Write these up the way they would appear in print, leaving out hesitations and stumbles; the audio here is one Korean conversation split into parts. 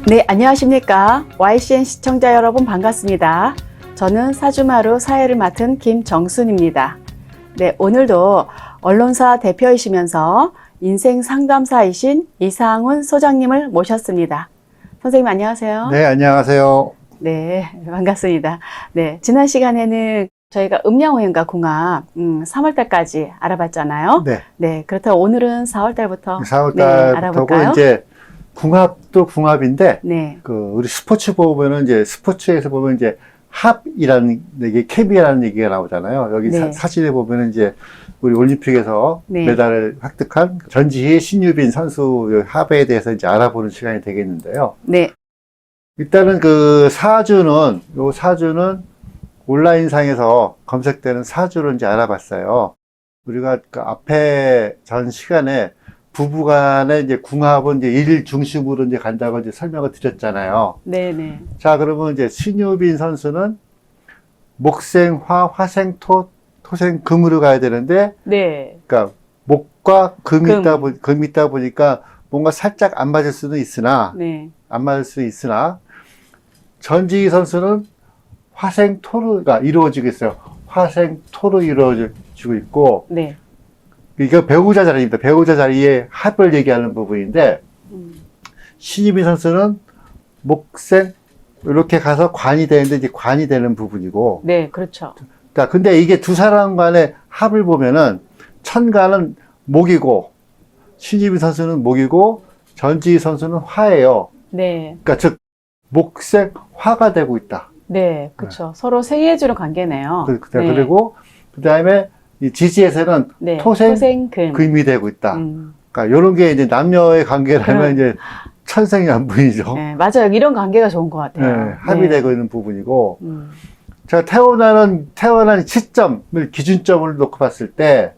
네, 안녕하십니까. YCN 시청자 여러분 반갑습니다. 저는 사주마루 사회를 맡은 김정순입니다. 네, 오늘도 언론사 대표이시면서 인생 상담사이신 이상훈 소장님을 모셨습니다. 선생님 안녕하세요. 네, 안녕하세요. 네, 반갑습니다. 네, 지난 시간에는 저희가 음양오행과 궁합 3월달까지 알아봤잖아요. 네. 네, 그렇다면 오늘은 4월달부터 4월달부터고 네, 알아볼까요? 이제 궁합도 궁합인데 네, 우리 스포츠 보면은 이제 스포츠에서 보면 이제 합이라는 얘기, 케미라는 얘기가 나오잖아요. 여기 네. 사진에 보면은 이제 우리 올림픽에서 네. 메달을 획득한 전지희 신유빈 선수 합에 대해서 이제 알아보는 시간이 되겠는데요. 네, 일단은 요 사주는 온라인상에서 검색되는 사주를 이제 알아봤어요. 우리가 그 앞에 전 시간에 부부간의 이제 궁합은 이제 일 중심으로 이제 간다고 이제 설명을 드렸잖아요. 네, 네. 자, 그러면 이제 신유빈 선수는 목생 화, 화생 토, 토생 금으로 가야 되는데, 네. 그러니까 목과 금이 금. 금이 있다 보니까 뭔가 살짝 안 맞을 수는 있으나, 네. 안 맞을 수 있으나, 전지희 선수는 화생 토로가 이루어지고 있어요. 화생 토로 이루어지고 있고, 네. 이거 배우자 자리입니다. 배우자 자리의 합을 얘기하는 부분인데, 신유빈 선수는 목생, 이렇게 가서 관이 되는데, 이제 관이 되는 부분이고, 네, 그렇죠. 자, 근데 이게 두 사람 간의 합을 보면은, 천간은 목이고, 신유빈 선수는 목이고, 전지희 선수는 화예요. 네. 그러니까 즉, 목생 화가 되고 있다. 네, 그렇죠. 서로 생해주는 관계네요. 네. 그리고, 그 다음에, 이 지지에서는 네. 토생, 금. 금이 되고 있다. 그러니까 이런 게 이제 남녀의 관계라면 이제 천생연분이죠. 네, 맞아요. 이런 관계가 좋은 것 같아요. 네, 합이 네. 되고 있는 부분이고. 음, 제가 태어난 시점을 기준점을 놓고 봤을 때,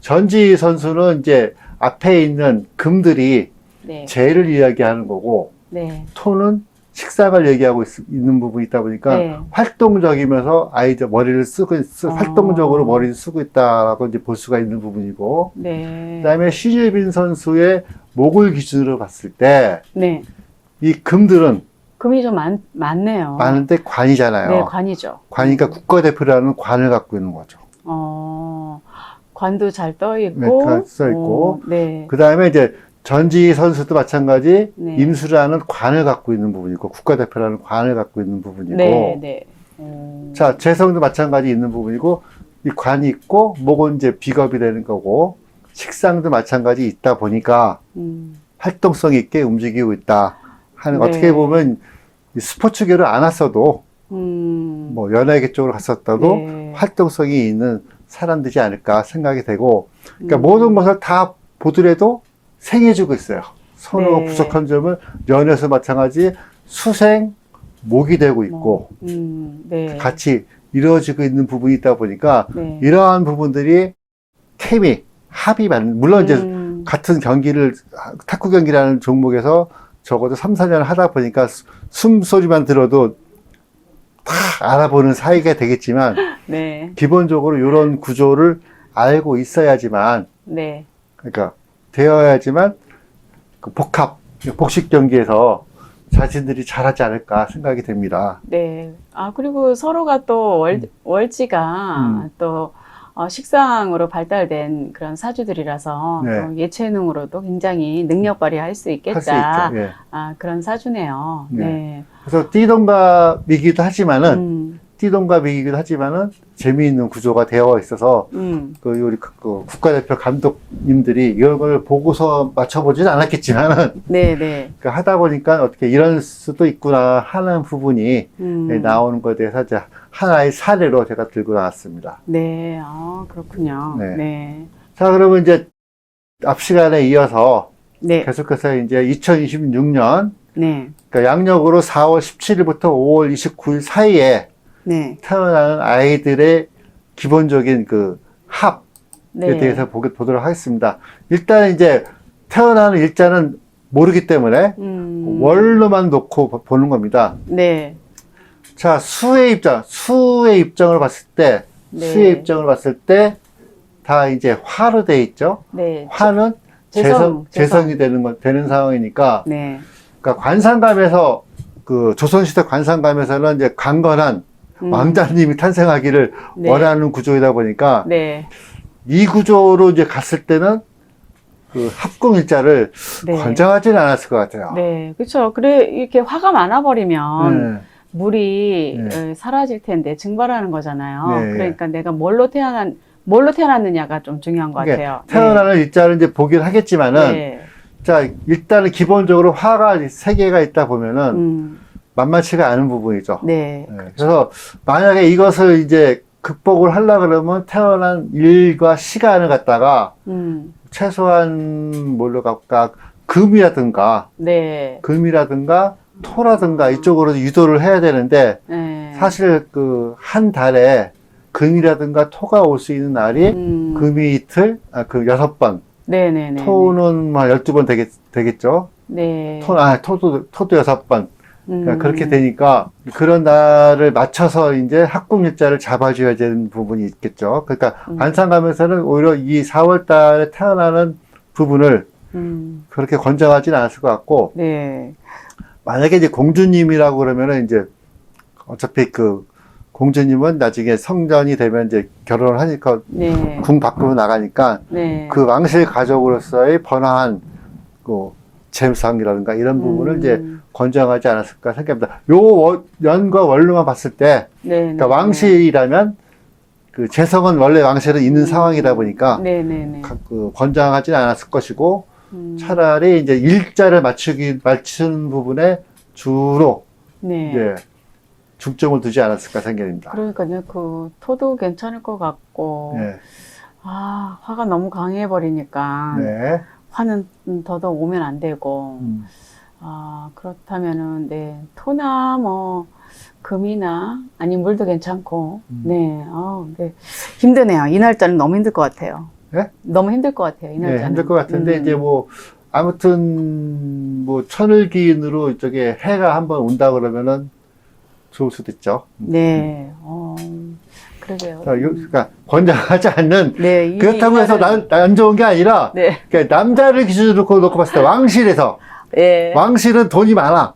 전지희 선수는 이제 앞에 있는 금들이 네. 재를 이야기하는 거고, 네. 토는 식상을 얘기하고 있는 부분이 있다 보니까 네. 활동적이면서 아이들 머리를 어. 활동적으로 머리를 쓰고 있다라고 이제 볼 수가 있는 부분이고, 네. 그다음에 신유빈 선수의 목을 기준으로 봤을 때, 네. 이 금들은 금이 좀 많네요. 많은데 관이잖아요. 네, 관이죠. 관이니까 국가대표라는 관을 갖고 있는 거죠. 관도 잘 떠 네, 있고. 잘 써 있고. 네. 그 다음에 이제 전지희 선수도 마찬가지 네. 임수라는 관을 갖고 있는 부분이고, 국가대표라는 관을 갖고 있는 부분이고, 네, 네. 자, 재성도 마찬가지 있는 부분이고, 이 관이 있고, 목은 이제 비겁이 되는 거고, 식상도 마찬가지 있다 보니까, 활동성 있게 움직이고 있다 하는, 네. 어떻게 보면 이 스포츠계를 안 왔어도, 뭐 연예계 쪽으로 갔었다도 네. 활동성이 있는 사람들이지 않을까 생각이 되고, 그러니까 모든 것을 다 보더라도 생해주고 있어요. 서로 네. 부족한 점을 연애에서 마찬가지 수생, 목이 되고 있고, 네. 같이 이루어지고 있는 부분이 있다 보니까, 네. 이러한 부분들이 케미, 합이 맞는, 물론 이제 같은 경기를, 탁구 경기라는 종목에서 적어도 3, 4년 하다 보니까 숨소리만 들어도 다 알아보는 사이가 되겠지만, 네. 기본적으로 이런 구조를 알고 있어야지만, 네. 그러니까 되어야지만 그 복식 경기에서 자신들이 잘하지 않을까 생각이 됩니다. 네. 그리고 서로가 또 월지가 또 식상으로 발달된 그런 사주들이라서 네. 또 예체능으로도 굉장히 능력 발휘할 수 할 수 있겠다. 있죠. 예. 그런 사주네요. 네. 네. 그래서 띠동갑이기도 하지만은 재미있는 구조가 되어 있어서 우리 국가대표 감독님들이 이런 걸 보고서 맞춰보지는 않았겠지만은 네, 네. 하다 보니까 어떻게 이럴 수도 있구나 하는 부분이 나오는 것에 대해서 이제 하나의 사례로 제가 들고 나왔습니다. 네. 그렇군요. 네. 네. 자, 그러면 이제 앞 시간에 이어서 네. 계속해서 이제 2026년, 네. 그러니까 양력으로 4월 17일부터 5월 29일 사이에 네. 태어나는 아이들의 기본적인 그 합에 네. 대해서 보도록 하겠습니다. 일단 이제 태어나는 일자는 모르기 때문에 월로만 놓고 보는 겁니다. 네. 자, 수의 입장을 봤을 때, 네. 수의 입장을 봤을 때, 다 이제 화로 돼 있죠? 네. 화는 재성이 되는 상황이니까, 네. 그러니까 관상감에서 그 조선시대 관상감에서는 이제 강건한 왕자님이 탄생하기를 네. 원하는 구조이다 보니까 네. 이 구조로 이제 갔을 때는 그 합궁일자를 네. 권장하지는 않았을 것 같아요. 네. 그렇죠. 그래 이렇게 화가 많아버리면 네. 물이 네. 사라질 텐데 증발하는 거잖아요. 네. 그러니까 내가 뭘로 태어났느냐가 좀 중요한 것 같아요. 태어나는 일자를 이제 보긴 하겠지만은, 네. 자, 일단은 기본적으로 화가 세 개가 있다 보면은 음, 만만치가 않은 부분이죠. 네. 네. 그래서 만약에 이것을 이제 극복을 하려고 그러면 태어난 일과 시간을 갖다가 최소한 뭘로 갈까, 금이라든가 토라든가 이쪽으로 유도를 해야 되는데, 네. 사실 그 한 달에 금이라든가 토가 올 수 있는 날이 금이 이틀, 그 6번, 네네네. 토는 한 12번 되겠죠? 네. 토도 6번. 그러니까 그렇게 되니까 그런 날을 맞춰서 이제 합궁일자를 잡아줘야 되는 부분이 있겠죠. 그러니까 관상가면서는 오히려 이 4월 달에 태어나는 부분을 그렇게 권장하지는 않았을 것 같고, 네. 만약에 이제 공주님이라고 그러면은 이제 어차피 그 공주님은 나중에 성전이 되면 이제 결혼을 하니까 네. 궁 밖으로 나가니까 네. 그 왕실 가족으로서의 번화한 그 재상이라든가 이런 부분을 이제 권장하지 않았을까 생각합니다. 요 연과 원료만 봤을 때, 네. 그러니까 왕실이라면 그 재성은 원래 왕실은 있는 상황이다 보니까 네네네. 그 권장하지는 않았을 것이고, 차라리 이제 일자를 맞추는 부분에 주로 네. 이제 중점을 두지 않았을까 생각합니다. 그러니까요, 그 토도 괜찮을 것 같고, 네. 아, 화가 너무 강해버리니까 네. 화는 더더욱 오면 안 되고, 아, 그렇다면은, 네, 토나 뭐, 금이나, 아니, 물도 괜찮고, 네, 네. 힘드네요. 이 날짜는 너무 힘들 것 같아요. 네? 너무 힘들 것 같아요, 이 날짜는. 네, 힘들 것 같은데, 이제 뭐, 아무튼, 뭐, 천을기인으로 이쪽에 해가 한번 온다 그러면은 좋을 수도 있죠. 네, 그러게요. 그러니까, 권장하지 않는, 네, 그렇다고 해서 안 좋은 게 아니라, 네. 그러니까 남자를 기준으로 놓고 봤을 때, 왕실에서, 네. 왕실은 돈이 많아.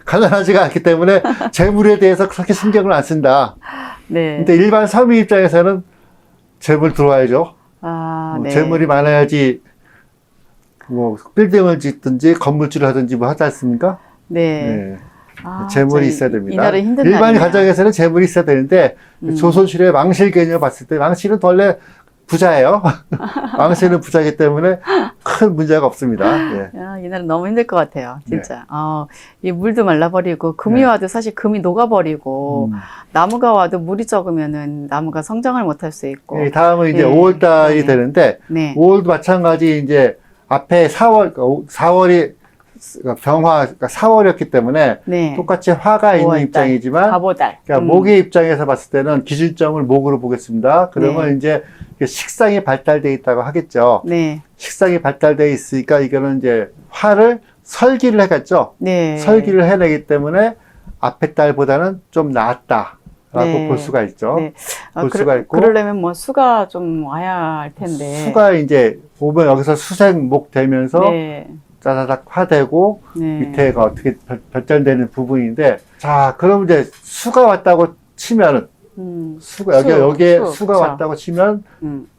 가난하지가 않기 때문에 재물에 대해서 그렇게 신경을 안 쓴다. 네. 근데 일반 서민 입장에서는 재물 들어와야죠. 아, 네. 재물이 많아야지 뭐 빌딩을 짓든지 건물주를 하든지 뭐 하지 않습니까? 네. 네. 아, 재물이 진짜 있어야 됩니다. 이날은 힘든 일반 날이네요. 가정에서는 재물이 있어야 되는데 조선시대 왕실 개념을 봤을 때 왕실은 원래 부자예요. 왕실은 부자이기 때문에 큰 문제가 없습니다. 예. 야, 이날은 너무 힘들 것 같아요, 진짜. 이 물도 말라버리고, 금이 네. 와도 사실 금이 녹아버리고, 나무가 와도 물이 적으면은 나무가 성장을 못할 수 있고. 네, 다음은 이제 네. 5월달이 네. 되는데, 네. 5월도 마찬가지 이제 앞에 4월이 병화, 그러니까 4월이었기 때문에 네. 똑같이 화가 있는 5월달, 입장이지만, 가보달. 그러니까 목의 입장에서 봤을 때는 기준점을 목으로 보겠습니다. 그러면 네. 이제 식상이 발달되어 있다고 하겠죠. 네. 식상이 발달되어 있으니까 이거는 이제 화를 설기를 해갔죠. 네. 설기를 해내기 때문에 앞에 달보다는 좀 낫다라고 네. 볼 수가 있죠. 네. 볼 수가 있고. 그러려면 뭐 수가 좀 와야 할 텐데. 수가 이제 보면 여기서 수생목 되면서 네. 짜자작 화되고 네. 밑에가 어떻게 발전되는 부분인데, 자, 그럼 이제 수가 왔다고 치면은 여기에 수가 그쵸. 왔다고 치면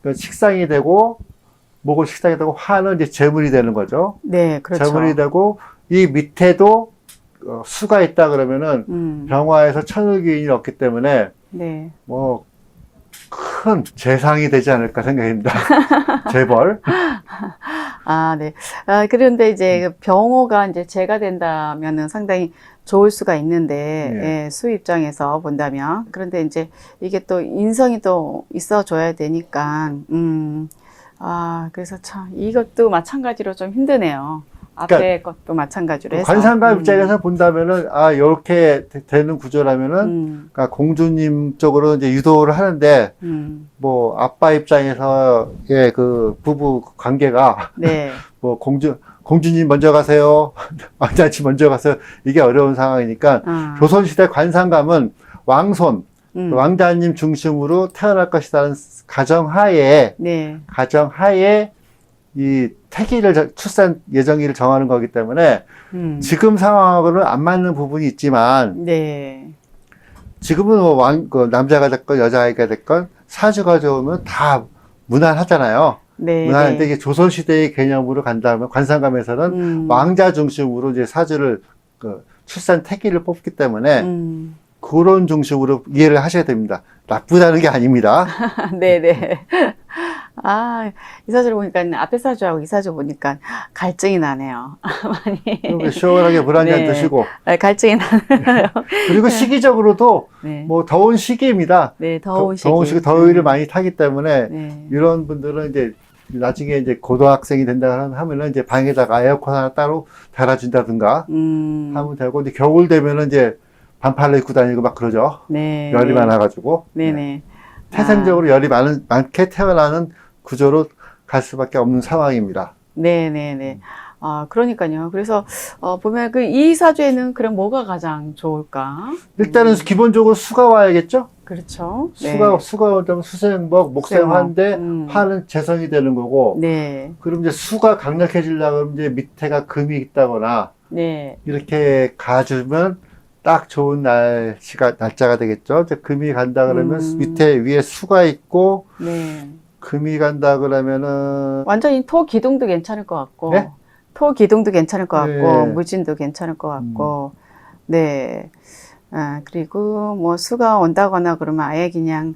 그 식상이 되고 목은 식상이 되고 화는 이제 재물이 되는 거죠. 네, 그렇죠. 재물이 되고 이 밑에도 수가 있다 그러면은 병화에서 천을기인이 없기 때문에 네. 뭐 큰 재상이 되지 않을까 생각합니다. 재벌. 아, 네. 아, 그런데 이제 병호가 이제 재가 된다면은 상당히 좋을 수가 있는데, 네. 예, 수 입장에서 본다면. 그런데 이제 이게 또 인성이 또 있어줘야 되니까, 그래서 참, 이것도 마찬가지로 좀 힘드네요. 앞에 그러니까 것도 마찬가지로 해서. 관상가 입장에서 본다면은, 이렇게 되는 구조라면은, 그러니까 공주님 쪽으로 이제 유도를 하는데, 뭐, 아빠 입장에서의 그 부부 관계가, 네. 뭐, 공주님 먼저 가세요. 왕자님 먼저 가세요. 이게 어려운 상황이니까, 조선시대 관상감은 왕손, 왕자님 중심으로 태어날 것이라는 가정하에, 네. 이 태기를 출산 예정일을 정하는 거기 때문에 지금 상황하고는 안 맞는 부분이 있지만 네. 지금은 뭐 그 남자가 됐건 여자아이가 됐건 사주가 좋으면 다 무난하잖아요. 네. 무난한데 네. 이게 조선시대의 개념으로 간다면 관상감에서는 왕자 중심으로 이제 사주를 그 출산 태기를 뽑기 때문에 그런 중심으로 이해를 하셔야 됩니다. 나쁘다는 게 아닙니다. 네네. 아, 이 사주를 보니까 앞에 사주하고 이 사주 보니까 갈증이 나네요. 많이. 시원하게 물 한 잔 네. 드시고. 갈증이 나네요. 그리고 시기적으로도 네. 뭐 더운 시기입니다. 네, 더운 시기. 더운 시기, 더위를 많이 타기 때문에 네. 이런 분들은 이제 나중에 이제 고등학생이 된다 하면은 이제 방에다가 에어컨 하나 따로 달아준다든가 하면 되고, 이제 겨울 되면은 이제 반팔을 입고 다니고 막 그러죠. 네. 열이 많아가지고. 네네. 태생적으로 열이 많게 태어나는 구조로 갈 수밖에 없는 상황입니다. 네네네. 아, 그러니까요. 그래서, 보면 이 사주에는 그럼 뭐가 가장 좋을까? 일단은 기본적으로 수가 와야겠죠? 그렇죠. 수가 오면 수생목, 목생화인데 화는 재성이 되는 거고. 네. 그럼 이제 수가 강력해지려면 이제 밑에가 금이 있다거나. 네. 이렇게 가주면 딱 좋은 날짜가 되겠죠. 이제 금이 간다 그러면 밑에 위에 수가 있고. 네. 금이 간다 그러면은. 완전히 토 기둥도 괜찮을 것 같고. 네? 토 기둥도 괜찮을 것 같고. 네. 무진도 괜찮을 것 같고. 네. 아, 그리고 뭐 수가 온다거나 그러면 아예 그냥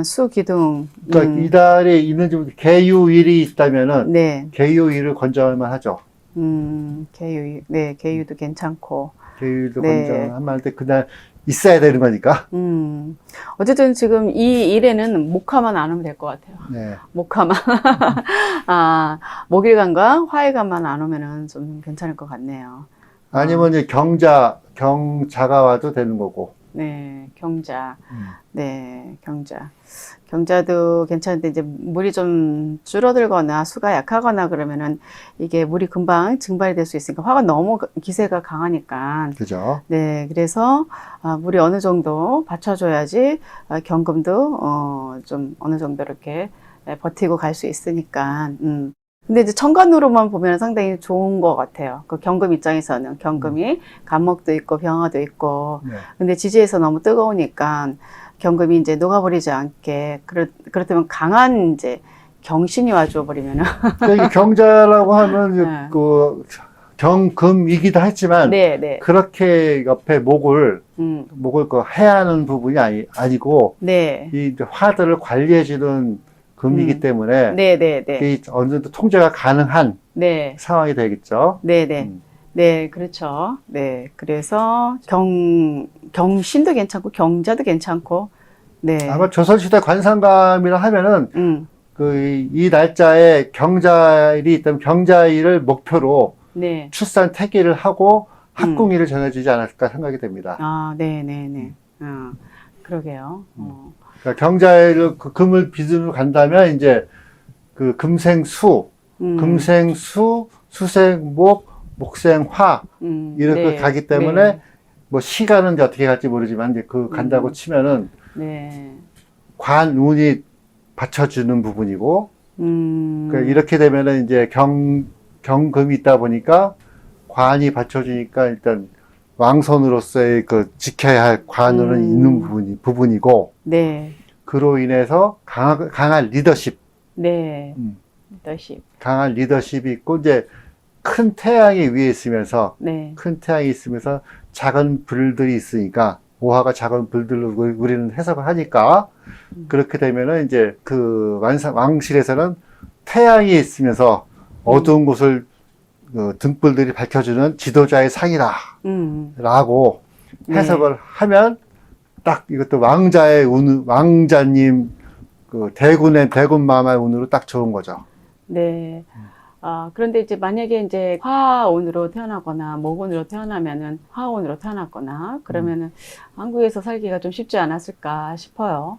수 기둥. 그러니까 이달에 있는 좀 개유일이 있다면은 네. 개유일을 권장할만 하죠. 개유, 네, 개유도 괜찮고. 개유일도 네. 권장할 만한데 그날 있어야 되는 거니까. 어쨌든 지금 이 일에는 목화만 안 오면 될 것 같아요. 네. 목화만. 아, 목일간과 화일간만 안 오면은 좀 괜찮을 것 같네요. 아니면 이제 경자가 와도 되는 거고. 네, 경자. 네, 경자. 경자도 괜찮은데 이제 물이 좀 줄어들거나 수가 약하거나 그러면은 이게 물이 금방 증발이 될 수 있으니까 화가 너무 기세가 강하니까. 그죠? 네, 그래서 물이 어느 정도 받쳐줘야지 경금도 좀 어느 정도 이렇게 버티고 갈 수 있으니까. 근데 이제 천간으로만 보면 상당히 좋은 것 같아요. 그 경금 입장에서는 경금이 간목도 있고 병화도 있고. 네. 근데 지지에서 너무 뜨거우니까 경금이 이제 녹아버리지 않게 그렇다면 강한 이제 경신이 와줘 버리면은. 그러니까 경자라고 하면 네. 그 경금이기도 했지만 네, 네. 그렇게 옆에 목을 그 해야 하는 부분이 아니고 네. 이 화들을 관리해주는 금이기 때문에 네, 네, 네. 이게 어느 정도 통제가 가능한 네. 상황이 되겠죠. 네, 네. 네, 그렇죠. 네. 그래서 경신도 괜찮고 경자도 괜찮고. 네. 아마 조선시대 관상감이라 하면은 이 날짜에 경자일이 있다면 경자일을 목표로 네. 출산 태기를 하고 합궁일을 정해주지 않았을까 생각이 됩니다. 아, 네, 네, 네. 그러게요. 그러니까 경자일을 그 금을 기준으로 간다면 이제 그 금생수, 수생목, 목생화 이렇게 네. 가기 때문에 네. 뭐 시간은 이제 어떻게 갈지 모르지만 이제 그 간다고 치면은 네. 관운이 받쳐주는 부분이고 그러니까 이렇게 되면은 이제 경금이 있다 보니까 관이 받쳐주니까 일단 왕손으로서의 그 지켜야 할 관운은 있는 부분이고 네. 그로 인해서 강한 리더십. 네. 리더십. 강한 리더십이 있고, 이제 큰 태양이 위에 있으면서, 네. 큰 태양이 있으면서 작은 불들이 있으니까, 오화가 작은 불들로 우리는 해석을 하니까, 그렇게 되면은 이제 그 왕실에서는 태양이 있으면서 어두운 곳을 등불들이 밝혀주는 지도자의 상이다. 라고 해석을 하면, 딱 이것도 왕자님 그 대군 마마의 운으로 딱 좋은 거죠. 네. 그런데 이제 만약에 이제 화운으로 태어나거나 목운으로 태어나면은 화운으로 태어났거나 그러면은 한국에서 살기가 좀 쉽지 않았을까 싶어요.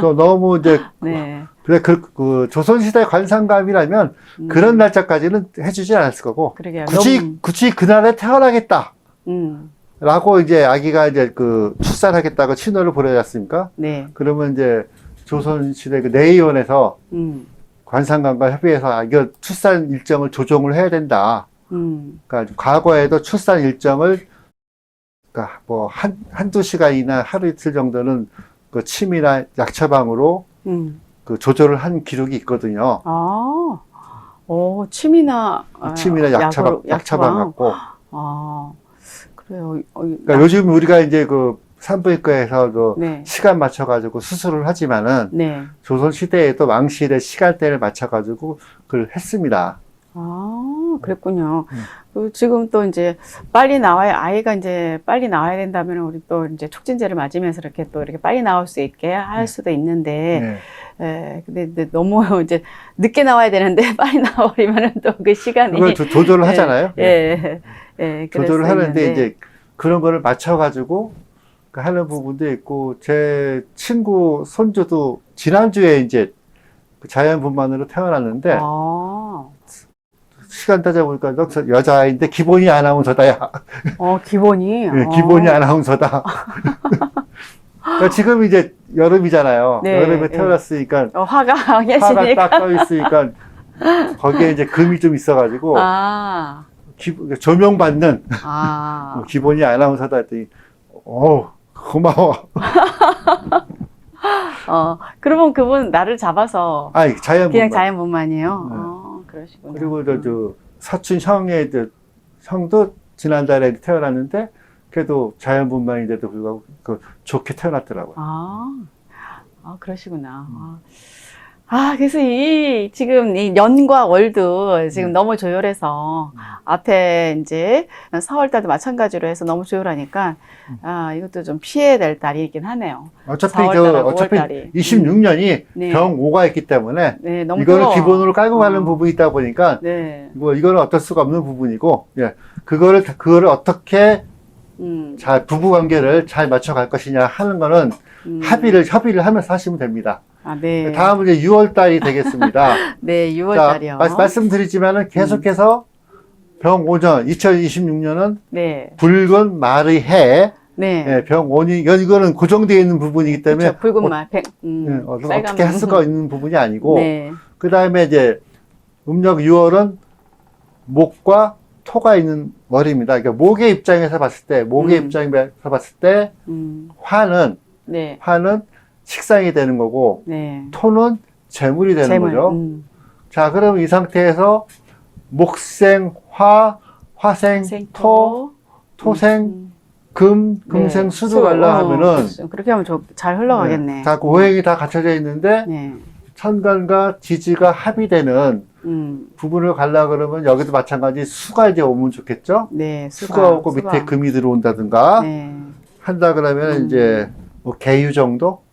또 너무 이제 네. 그 조선시대 관상감이라면 그런 날짜까지는 해주지 않았을 거고 그러게요. 굳이 그날에 태어나겠다. 라고 이제 아기가 이제 그 출산하겠다고 신호를 보내지 않습니까? 네. 그러면 이제 조선시대 그 내의원에서 관상관과 협의해서 이거 출산 일정을 조정을 해야 된다. 그러니까 과거에도 출산 일정을 그러니까 뭐 한두 시간이나 하루 이틀 정도는 그 침이나 약 처방으로 그 조절을 한 기록이 있거든요. 침이나 약 처방 갖고. 그래요. 그러니까 요즘 우리가 이제 그 산부인과에서 그 네. 시간 맞춰가지고 수술을 하지만은 네. 조선시대에도 왕실의 시간대를 맞춰가지고 그걸 했습니다. 그랬군요. 지금 또 이제 빨리 나와야, 아이가 이제 빨리 나와야 된다면 우리 또 이제 촉진제를 맞으면서 이렇게 또 이렇게 빨리 나올 수 있게 할 수도 있는데, 근데 너무 이제 늦게 나와야 되는데 빨리 나와버리면은 또 그 시간이. 그걸 조절을 하잖아요. 조절을 하는데 이제 그런 거를 맞춰가지고 하는 부분도 있고, 제 친구 손주도 지난주에 이제 자연분만으로 태어났는데, 시간 따져보니까 너 여자아이인데 기본이 아나운서다야. 기본이? 기본이 아나운서다. 그러니까 지금 이제 여름이잖아요. 네, 여름에 태어났으니까 화가 화가 딱 떠 있으니까 거기에 이제 금이 좀 있어가지고 조명받는 기본이 아나운서다 했더니 고마워. 그러면 그분 나를 잡아서 그냥 자연분만이에요? 그러시구나. 그리고 저 사촌 형도 지난달에 태어났는데 그래도 자연분만인데도 불구하고 좋게 태어났더라고요. 그러시구나. 그래서 지금 이 년과 월도 지금 너무 조열해서 앞에 이제 4월달도 마찬가지로 해서 너무 조열하니까 이것도 좀 피해야 될 달이긴 하네요. 어차피 26년이 병 5가 있기 때문에 너무 이거를 기본으로 깔고 가는 부분이 있다 보니까 이거는 어쩔 수가 없는 부분이고 그거를 어떻게 잘 부부 관계를 잘 맞춰갈 것이냐 하는 거는 협의를 하면서 하시면 됩니다. 다음은 이제 6월달이 되겠습니다. 네, 6월달이요. 말씀드리지만은 계속해서 병5년 2026년은 붉은 말의 해. 병5이 이거는 고정되어 있는 부분이기 때문에 붉은 말, 어떻게 할 수가 있는 부분이 아니고 그 다음에 이제 음력 6월은 목과 토가 있는 월입니다. 그러니까 목의 입장에서 봤을 때 화는 식상이 되는 거고 토는 재물이 되는 거죠. 자, 그럼 이 상태에서 목생 화, 화생 토, 토생 금, 금생 수로 가려 하면은 그렇게 하면 잘 흘러가겠네. 다 오행이 다 갖춰져 있는데 천간과 지지가 합의되는 부분을 가려 그러면 여기도 마찬가지 수가 이제 오면 좋겠죠? 수가 오고 밑에 금이 들어온다든가 한다 그러면 이제 뭐 개유 정도?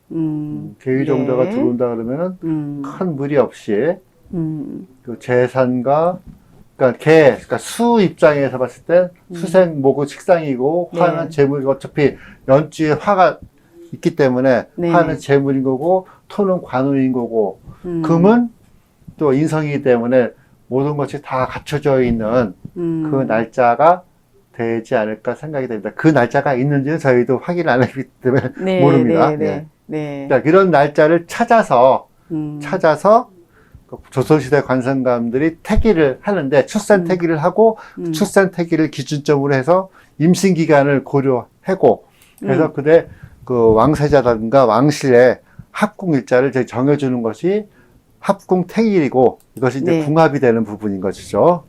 개유 정도가 들어온다 그러면은 큰 무리 없이 그 재산과 그러니까 수 입장에서 봤을 때 수생 목은 식상이고 화는 재물, 어차피 연주에 화가 있기 때문에 화는 재물인 거고 토는 관운인 거고 금은 또 인성이기 때문에 모든 것이 다 갖춰져 있는 그 날짜가 되지 않을까 생각이 됩니다. 그 날짜가 있는지는 저희도 확인을 안 했기 때문에 모릅니다. 그러니까 이런 날짜를 찾아서 조선시대 관상가들이 태기를 하는데 출산 태기를 하고 출산 태기를 기준점으로 해서 임신 기간을 고려하고 그래서 그때 그 왕세자든가 왕실의 합궁 일자를 정해주는 것이 합궁 태일이고 이것이 이제 궁합이 되는 부분인 것이죠.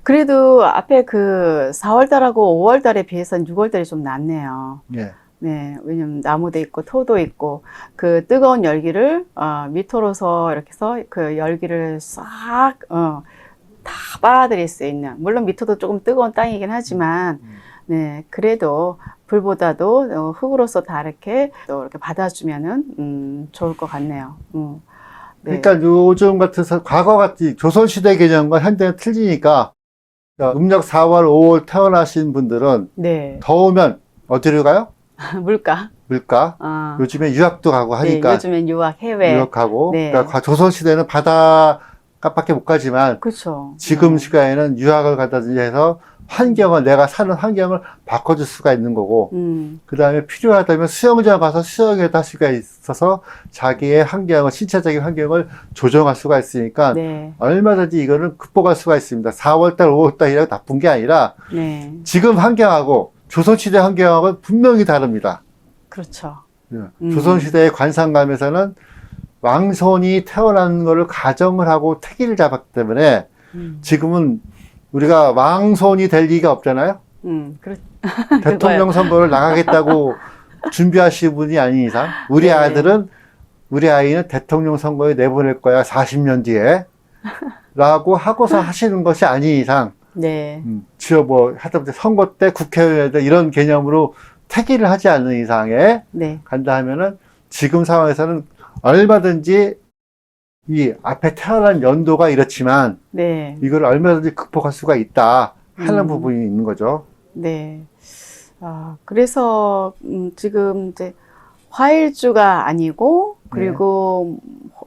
그래도 앞에 그 4월달하고 5월달에 비해서는 6월달이 좀 낫네요. 왜냐면 나무도 있고 토도 있고 그 뜨거운 열기를 미토로서 이렇게 해서 그 열기를 싹 다 빨아들일 수 있는, 물론 미토도 조금 뜨거운 땅이긴 하지만 그래도 불보다도 흙으로서 다 이렇게 또 이렇게 받아주면은 좋을 것 같네요. 그러니까 요즘 같은 과거 같은 조선시대 개념과 현대는 틀리니까 음력 4월, 5월 태어나신 분들은 더우면 어디로 가요? 물가. 요즘에 유학도 가고 하니까. 요즘엔 유학, 해외. 유학 가고. 그러니까 조선시대는 바다 밖에 못 가지만 그렇죠. 지금 시간에는 유학을 가다든지 해서 환경을 내가 사는 환경을 바꿔줄 수가 있는 거고 그 다음에 필요하다면 수영장 가서 수영에 할 수가 있어서 자기의 환경을 신체적인 환경을 조정할 수가 있으니까 네. 얼마든지 이거는 극복할 수가 있습니다. 4월달 5월달이라고 나쁜 게 아니라 네. 지금 환경하고 조선시대 환경하고는 분명히 다릅니다. 그렇죠. 조선시대의 관상감에서는 왕손이 태어난 거를 가정을 하고 태기를 잡았기 때문에 지금은 우리가 왕손이 될 리가 없잖아요. 대통령 선거를 나가겠다고 준비하시는 분이 아닌 이상 우리 네. 우리 아이는 대통령 선거에 내보낼 거야 40년 뒤에 라고 하고서 하시는 것이 아닌 이상 네. 뭐 하다못해 선거 때 국회의원들 이런 개념으로 태기를 하지 않는 이상에 네. 간다 하면은 지금 상황에서는 얼마든지 이 앞에 태어난 연도가 이렇지만 네. 이걸 얼마든지 극복할 수가 있다 하는 부분이 있는 거죠. 네. 그래서 지금 이제 화일주가 아니고 그리고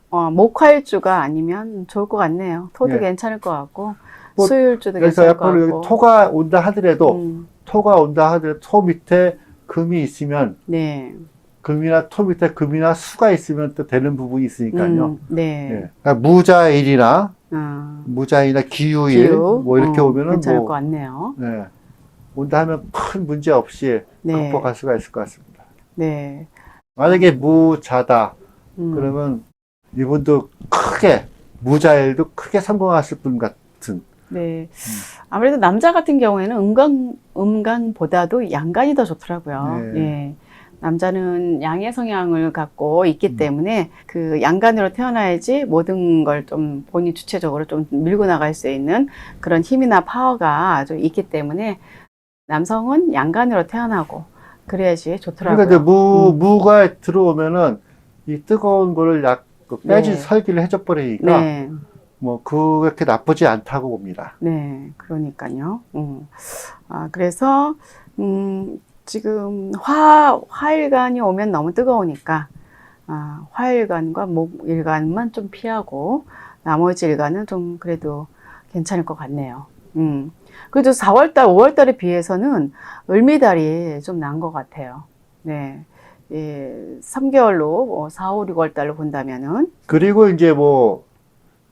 목화일주가 아니면 좋을 것 같네요. 토도 네. 괜찮을 것 같고 뭐, 수요일주도 그래서 괜찮을 것 앞으로 같고. 토가 온다 하더라도 토 밑에 금이 있으면 네. 금이나 토 밑에 금이나 수가 있으면 또 되는 부분이 있으니까요. 네. 예. 그러니까 무자일이나 기유일 뭐 이렇게 오면은 괜찮을 뭐 것 같네요. 예. 온다 하면 큰 문제 없이 네. 극복할 수가 있을 것 같습니다. 네. 만약에 무자다 그러면 이분도 크게 무자일도 크게 성공하실 분 같은. 네. 아무래도 남자 같은 경우에는 음간보다도 양간이 더 좋더라고요. 네. 예. 남자는 양의 성향을 갖고 있기 때문에 그 양간으로 태어나야지 모든 걸 좀 본인 주체적으로 좀 밀고 나갈 수 있는 그런 힘이나 파워가 좀 있기 때문에 남성은 양간으로 태어나고 그래야지 좋더라고요. 그러니까 이제 무가 들어오면은 이 뜨거운 거를 빼지 네. 설기를 해줘 버리니까 네. 뭐 그렇게 나쁘지 않다고 봅니다. 네, 그러니까요. 그래서 지금 화일간이 오면 너무 뜨거우니까 화일간과 목일간만 좀 피하고 나머지 일간은 좀 그래도 괜찮을 것 같네요. 그래도 4월달, 5월달에 비해서는 을미달이 좀 난 것 같아요. 네. 예, 3개월로 4, 5, 6월달로 본다면은 그리고 이제 뭐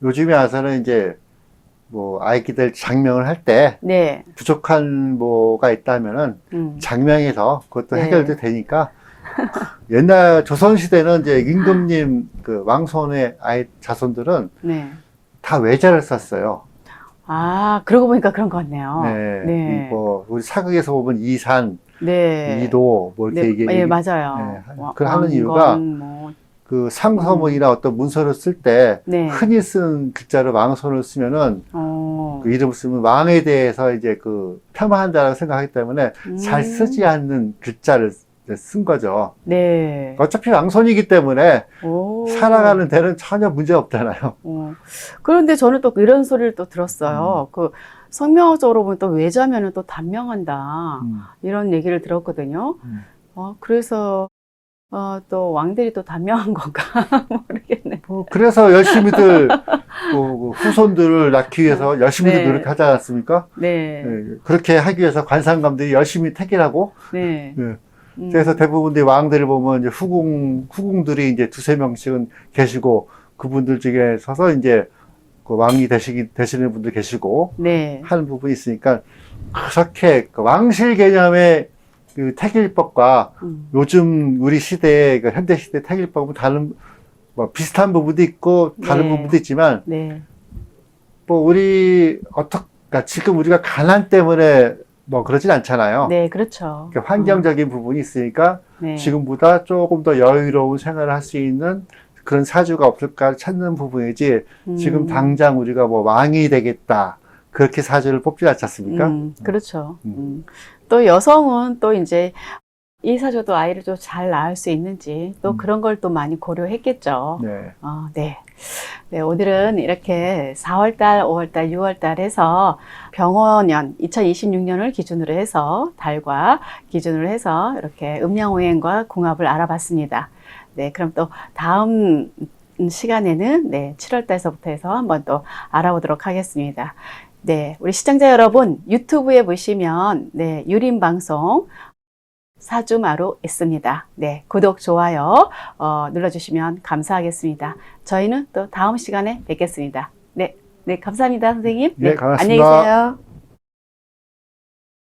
요즘에 와서는 이제 뭐 아이들 장명을 할 때 네. 부족한 뭐가 있다면은 장명해서 그것도 네. 해결도 되니까 옛날 조선시대는 이제 임금님 그 왕손의 자손들은 네. 다 외자를 썼어요. 그러고 보니까 그런 것 같네요. 네. 네. 뭐 우리 사극에서 보면 이산, 네. 이도 뭐 이렇게 네. 예, 맞아요. 그걸 하는 이유가 그 상서문이나 어떤 문서를 쓸 때 네. 흔히 쓴 글자로 왕손을 쓰면은 그 이름을 쓰면 왕에 대해서 이제 그 폄하한다고 생각하기 때문에 잘 쓰지 않는 글자를 쓴 거죠. 네. 어차피 왕손이기 때문에 오. 살아가는 데는 전혀 문제 없잖아요. 그런데 저는 또 이런 소리를 또 들었어요. 그 성명적으로 보면 또 외자면은 또 단명한다. 이런 얘기를 들었거든요. 그래서 또 왕들이 또 단명한 건가 모르겠네. 그래서 열심히들 후손들을 낳기 위해서 열심히 네. 노력하지 않았습니까? 네. 네, 그렇게 하기 위해서 관상감들이 열심히 택일하고 네. 네. 그래서 대부분 왕들을 보면 이제 후궁들이 이제 두세 명씩은 계시고 그분들 중에 서서 이제 그 왕이 되시는 분들 계시고 네. 하는 부분이 있으니까 그렇게 그 왕실 개념의 그 택일법과 요즘 우리 시대의 그 현대 시대 택일법은 다른 뭐 비슷한 부분도 있고 다른 네. 부분도 있지만 네. 뭐 그러니까 지금 우리가 가난 때문에 뭐 그러진 않잖아요. 네, 그렇죠. 그러니까 환경적인 부분이 있으니까 네. 지금보다 조금 더 여유로운 생활을 할 수 있는 그런 사주가 없을까 찾는 부분이지 지금 당장 우리가 뭐 왕이 되겠다 그렇게 사주를 뽑지 않지 않습니까? 그렇죠. 또 여성은 또 이제 이 사주도 아이를 좀 잘 낳을 수 있는지 또 그런 걸 또 많이 고려했겠죠. 네. 네. 네, 오늘은 이렇게 4월달, 5월달, 6월달 해서 병원년 2026년을 기준으로 해서 달과 기준으로 해서 이렇게 음양오행과 궁합을 알아봤습니다. 네, 그럼 또 다음 시간에는 네, 7월 달서부터 해서 한번 또 알아보도록 하겠습니다. 네, 우리 시청자 여러분, 유튜브에 보시면 네, 유림방송 사주마루 있습니다. 네, 구독, 좋아요 눌러주시면 감사하겠습니다. 저희는 또 다음 시간에 뵙겠습니다. 네, 네, 감사합니다, 선생님. 네, 안녕히 감사합니다. 계세요.